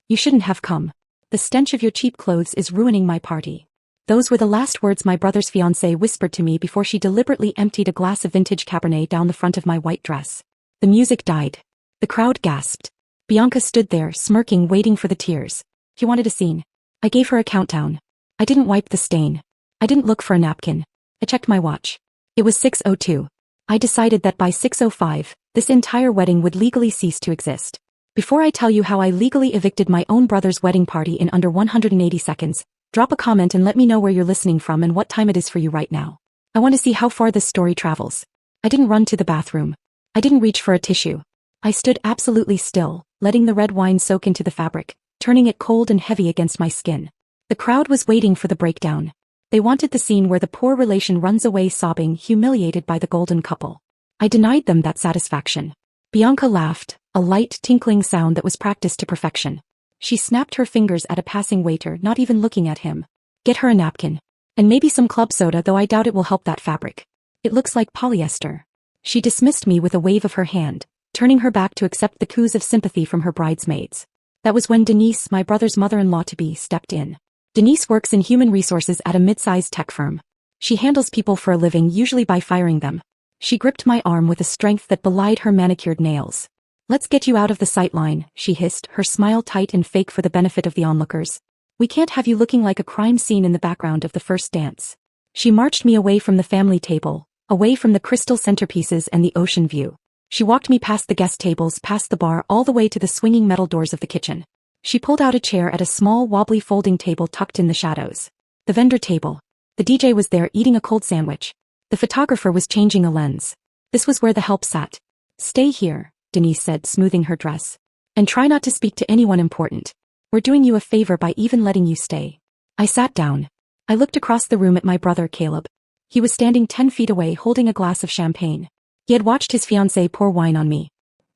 You shouldn't have come. The stench of your cheap clothes is ruining my party. Those were the last words my brother's fiancée whispered to me before she deliberately emptied a glass of vintage Cabernet down the front of my white dress. The music died. The crowd gasped. Bianca stood there, smirking, waiting for the tears. She wanted a scene. I gave her a countdown. I didn't wipe the stain. I didn't look for a napkin. I checked my watch. It was 6:02. I decided that by 6:05, this entire wedding would legally cease to exist. Before I tell you how I legally evicted my own brother's wedding party in under 180 seconds, drop a comment and let me know where you're listening from and what time it is for you right now. I want to see how far this story travels. I didn't run to the bathroom. I didn't reach for a tissue. I stood absolutely still, letting the red wine soak into the fabric, turning it cold and heavy against my skin. The crowd was waiting for the breakdown. They wanted the scene where the poor relation runs away sobbing, humiliated by the golden couple. I denied them that satisfaction. Bianca laughed, a light, tinkling sound that was practiced to perfection. She snapped her fingers at a passing waiter, not even looking at him. Get her a napkin. And maybe some club soda, though I doubt it will help that fabric. It looks like polyester. She dismissed me with a wave of her hand, turning her back to accept the coos of sympathy from her bridesmaids. That was when Denise, my brother's mother-in-law-to-be, stepped in. Denise works in human resources at a mid-sized tech firm. She handles people for a living, usually by firing them. She gripped my arm with a strength that belied her manicured nails. Let's get you out of the sight line, she hissed, her smile tight and fake for the benefit of the onlookers. We can't have you looking like a crime scene in the background of the first dance. She marched me away from the family table, away from the crystal centerpieces and the ocean view. She walked me past the guest tables, past the bar, all the way to the swinging metal doors of the kitchen. She pulled out a chair at a small, wobbly folding table tucked in the shadows. The vendor table. The DJ was there eating a cold sandwich. The photographer was changing a lens. This was where the help sat. Stay here, Denise said, smoothing her dress. And try not to speak to anyone important. We're doing you a favor by even letting you stay. I sat down. I looked across the room at my brother, Caleb. He was standing 10 feet away holding a glass of champagne. He had watched his fiancée pour wine on me.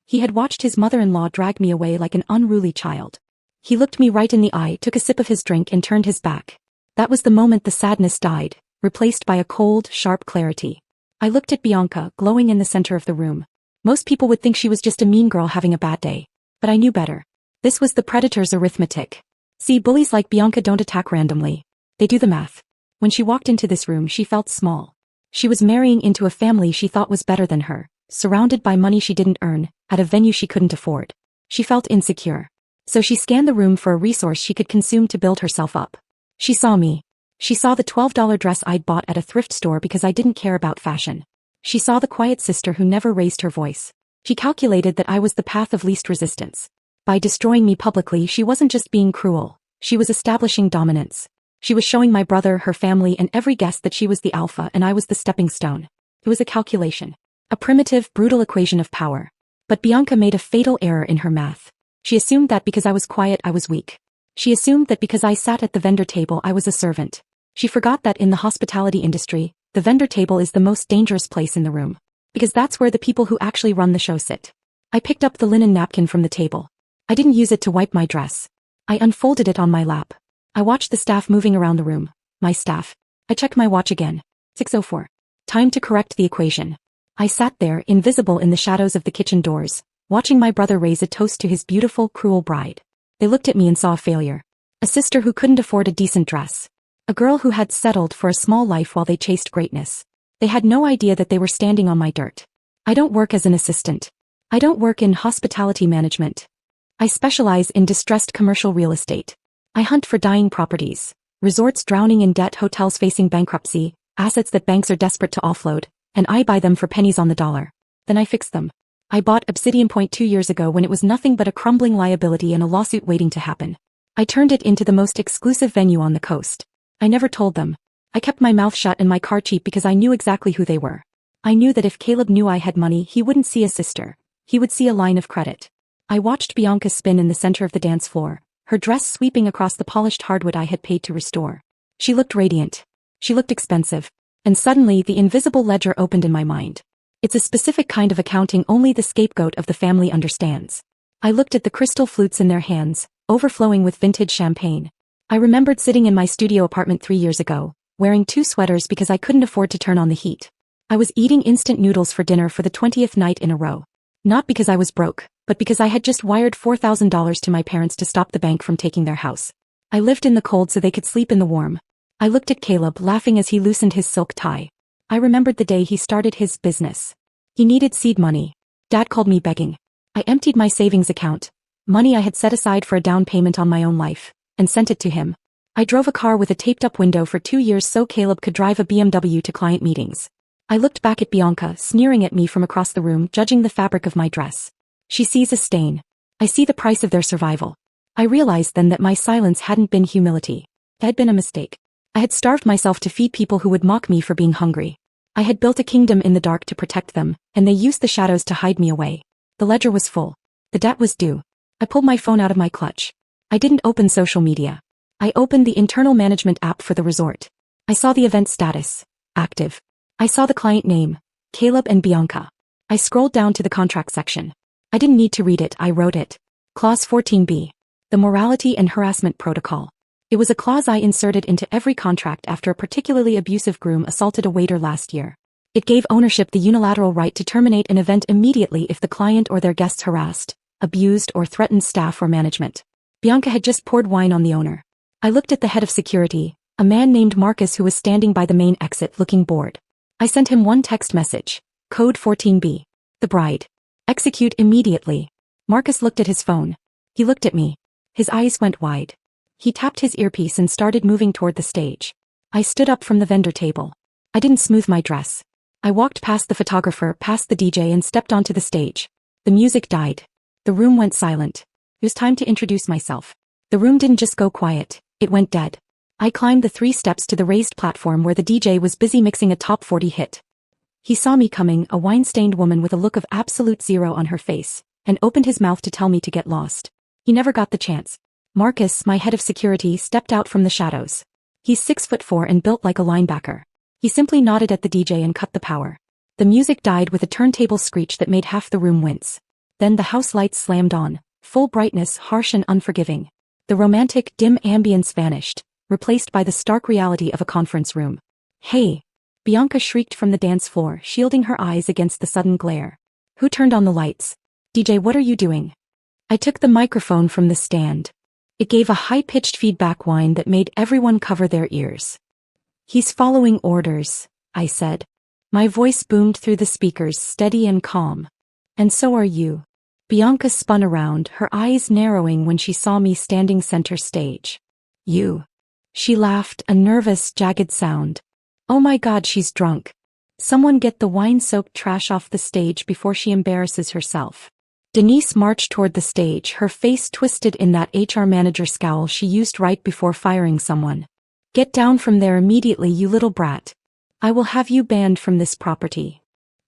He had watched his mother-in-law drag me away like an unruly child. He looked me right in the eye, took a sip of his drink and turned his back. That was the moment the sadness died, replaced by a cold, sharp clarity. I looked at Bianca, glowing in the center of the room. Most people would think she was just a mean girl having a bad day. But I knew better. This was the predator's arithmetic. See, bullies like Bianca don't attack randomly. They do the math. When she walked into this room, she felt small. She was marrying into a family she thought was better than her, surrounded by money she didn't earn, at a venue she couldn't afford. She felt insecure. So she scanned the room for a resource she could consume to build herself up. She saw me. She saw the $12 dress I'd bought at a thrift store because I didn't care about fashion. She saw the quiet sister who never raised her voice. She calculated that I was the path of least resistance. By destroying me publicly, she wasn't just being cruel. She was establishing dominance. She was showing my brother, her family, and every guest that she was the alpha and I was the stepping stone. It was a calculation. A primitive, brutal equation of power. But Bianca made a fatal error in her math. She assumed that because I was quiet, I was weak. She assumed that because I sat at the vendor table, I was a servant. She forgot that in the hospitality industry, the vendor table is the most dangerous place in the room. Because that's where the people who actually run the show sit. I picked up the linen napkin from the table. I didn't use it to wipe my dress. I unfolded it on my lap. I watched the staff moving around the room. My staff. I checked my watch again. 6:04. Time to correct the equation. I sat there, invisible in the shadows of the kitchen doors, watching my brother raise a toast to his beautiful, cruel bride. They looked at me and saw a failure. A sister who couldn't afford a decent dress. A girl who had settled for a small life while they chased greatness. They had no idea that they were standing on my dirt. I don't work as an assistant. I don't work in hospitality management. I specialize in distressed commercial real estate. I hunt for dying properties, resorts drowning in debt, hotels facing bankruptcy, assets that banks are desperate to offload, and I buy them for pennies on the dollar. Then I fix them. I bought Obsidian Point 2 years ago when it was nothing but a crumbling liability and a lawsuit waiting to happen. I turned it into the most exclusive venue on the coast. I never told them. I kept my mouth shut and my car cheap because I knew exactly who they were. I knew that if Caleb knew I had money, he wouldn't see a sister. He would see a line of credit. I watched Bianca spin in the center of the dance floor, her dress sweeping across the polished hardwood I had paid to restore. She looked radiant. She looked expensive. And suddenly the invisible ledger opened in my mind. It's a specific kind of accounting only the scapegoat of the family understands. I looked at the crystal flutes in their hands, overflowing with vintage champagne. I remembered sitting in my studio apartment 3 years ago, wearing 2 sweaters because I couldn't afford to turn on the heat. I was eating instant noodles for dinner for the 20th night in a row. Not because I was broke, but because I had just wired $4,000 to my parents to stop the bank from taking their house. I lived in the cold so they could sleep in the warm. I looked at Caleb laughing as he loosened his silk tie. I remembered the day he started his business. He needed seed money. Dad called me begging. I emptied my savings account, money I had set aside for a down payment on my own life, and sent it to him. I drove a car with a taped-up window for 2 years so Caleb could drive a BMW to client meetings. I looked back at Bianca, sneering at me from across the room, judging the fabric of my dress. She sees a stain. I see the price of their survival. I realized then that my silence hadn't been humility. It had been a mistake. I had starved myself to feed people who would mock me for being hungry. I had built a kingdom in the dark to protect them, and they used the shadows to hide me away. The ledger was full. The debt was due. I pulled my phone out of my clutch. I didn't open social media. I opened the internal management app for the resort. I saw the event status. Active. I saw the client name. Caleb and Bianca. I scrolled down to the contract section. I didn't need to read it, I wrote it. Clause 14b. The morality and harassment protocol. It was a clause I inserted into every contract after a particularly abusive groom assaulted a waiter last year. It gave ownership the unilateral right to terminate an event immediately if the client or their guests harassed, abused, or threatened staff or management. Bianca had just poured wine on the owner. I looked at the head of security, a man named Marcus who was standing by the main exit looking bored. I sent him one text message. Code 14B. The bride. Execute immediately. Marcus looked at his phone. He looked at me. His eyes went wide. He tapped his earpiece and started moving toward the stage. I stood up from the vendor table. I didn't smooth my dress. I walked past the photographer, past the DJ, and stepped onto the stage. The music died. The room went silent. It was time to introduce myself. The room didn't just go quiet, it went dead. I climbed the 3 steps to the raised platform where the DJ was busy mixing a top 40 hit. He saw me coming, a wine-stained woman with a look of absolute zero on her face, and opened his mouth to tell me to get lost. He never got the chance. Marcus, my head of security, stepped out from the shadows. He's 6'4" and built like a linebacker. He simply nodded at the DJ and cut the power. The music died with a turntable screech that made half the room wince. Then the house lights slammed on, full brightness, harsh and unforgiving. The romantic, dim ambience vanished, replaced by the stark reality of a conference room. Hey! Bianca shrieked from the dance floor, shielding her eyes against the sudden glare. Who turned on the lights? DJ, what are you doing? I took the microphone from the stand. It gave a high-pitched feedback whine that made everyone cover their ears. He's following orders, I said. My voice boomed through the speakers, steady and calm. And so are you. Bianca spun around, her eyes narrowing when she saw me standing center stage. You. She laughed, a nervous, jagged sound. Oh my God, she's drunk. Someone get the wine-soaked trash off the stage before she embarrasses herself. Denise marched toward the stage, her face twisted in that HR manager scowl she used right before firing someone. Get down from there immediately, you little brat. I will have you banned from this property.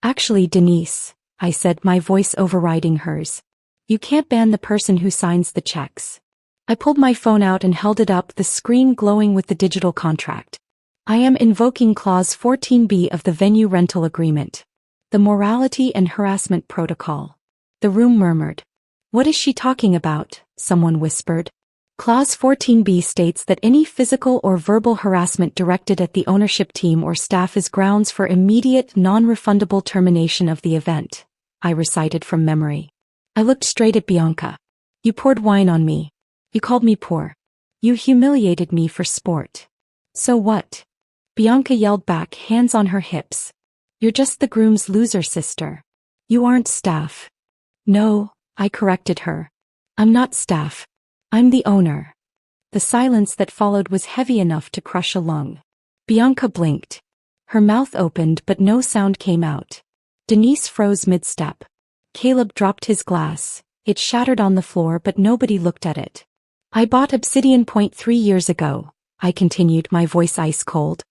Actually, Denise, I said, my voice overriding hers. You can't ban the person who signs the checks. I pulled my phone out and held it up, the screen glowing with the digital contract. I am invoking Clause 14B of the venue rental agreement. The morality and harassment protocol. The room murmured. What is she talking about? Someone whispered. Clause 14B states that any physical or verbal harassment directed at the ownership team or staff is grounds for immediate, non-refundable termination of the event, I recited from memory. I looked straight at Bianca. You poured wine on me. You called me poor. You humiliated me for sport. So what? Bianca yelled back, hands on her hips. You're just the groom's loser sister. You aren't staff. No, I corrected her. I'm not staff. I'm the owner. The silence that followed was heavy enough to crush a lung. Bianca blinked. Her mouth opened but no sound came out. Denise froze mid-step. Caleb dropped his glass. It shattered on the floor but nobody looked at it. I bought Obsidian Point 3 years ago, I continued, my voice ice cold.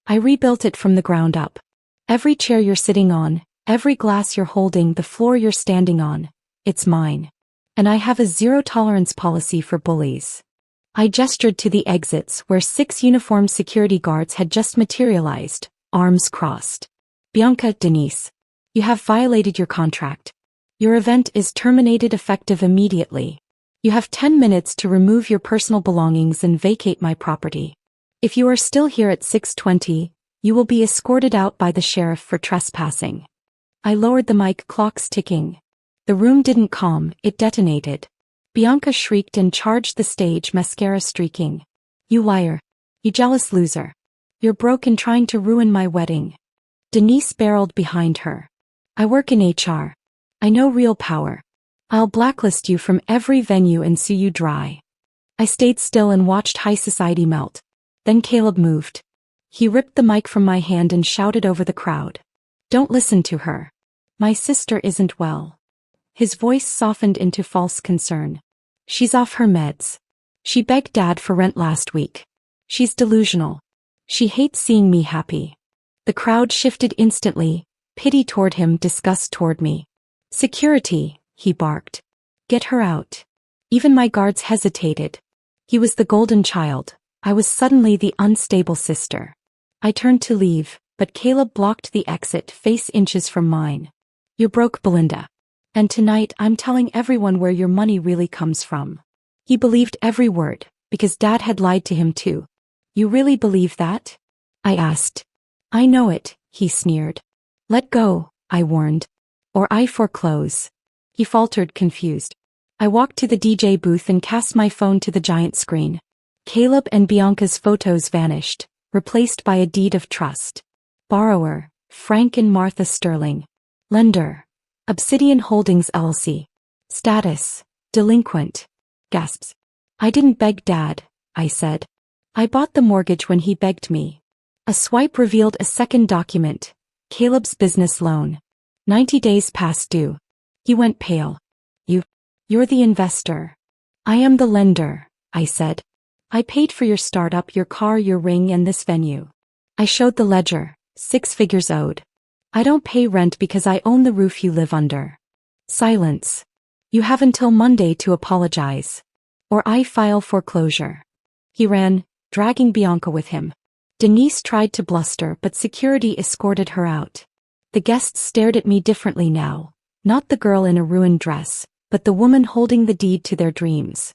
I rebuilt it from the ground up. Every chair you're sitting on, every glass you're holding, the floor you're standing on, it's mine. And I have a zero-tolerance policy for bullies. I gestured to the exits where 6 uniformed security guards had just materialized, arms crossed. Bianca, Denise, you have violated your contract. Your event is terminated effective immediately. You have 10 minutes to remove your personal belongings and vacate my property. If you are still here at 6:20, you will be escorted out by the sheriff for trespassing. I lowered the mic, clocks ticking. The room didn't calm, it detonated. Bianca shrieked and charged the stage, mascara streaking. You liar. You jealous loser. You're broke and trying to ruin my wedding. Denise barreled behind her. I work in HR. I know real power. I'll blacklist you from every venue and sue you dry. I stayed still and watched high society melt. Then Caleb moved. He ripped the mic from my hand and shouted over the crowd. Don't listen to her. My sister isn't well. His voice softened into false concern. She's off her meds. She begged Dad for rent last week. She's delusional. She hates seeing me happy. The crowd shifted instantly, pity toward him, disgust toward me. Security, he barked. Get her out. Even my guards hesitated. He was the golden child. I was suddenly the unstable sister. I turned to leave, but Caleb blocked the exit, face inches from mine. You're broke, Belinda. And tonight I'm telling everyone where your money really comes from. He believed every word, because Dad had lied to him too. You really believe that? I asked. I know it, he sneered. Let go, I warned. Or I foreclose. He faltered, confused. I walked to the DJ booth and cast my phone to the giant screen. Caleb and Bianca's photos vanished, replaced by a deed of trust. Borrower, Frank and Martha Sterling. Lender, Obsidian Holdings LLC. Status, delinquent. Gasps. I didn't beg Dad, I said. I bought the mortgage when he begged me. A swipe revealed a second document. Caleb's business loan. 90 days past due. He went pale. You're the investor. I am the lender, I said. I paid for your startup, your car, your ring, and this venue. I showed the ledger, 6 figures owed. I don't pay rent because I own the roof you live under. Silence. You have until Monday to apologize. Or I file foreclosure. He ran, dragging Bianca with him. Denise tried to bluster, but security escorted her out. The guests stared at me differently now. Not the girl in a ruined dress, but the woman holding the deed to their dreams.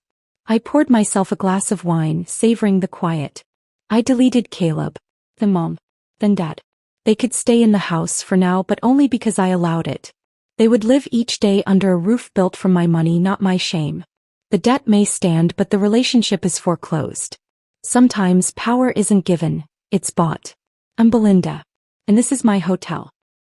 I poured myself a glass of wine, savoring the quiet. I deleted Caleb, then Mom, then Dad. They could stay in the house for now, but only because I allowed it. They would live each day under a roof built from my money, not my shame. The debt may stand, but the relationship is foreclosed. Sometimes power isn't given, it's bought. I'm Belinda. And this is my hotel.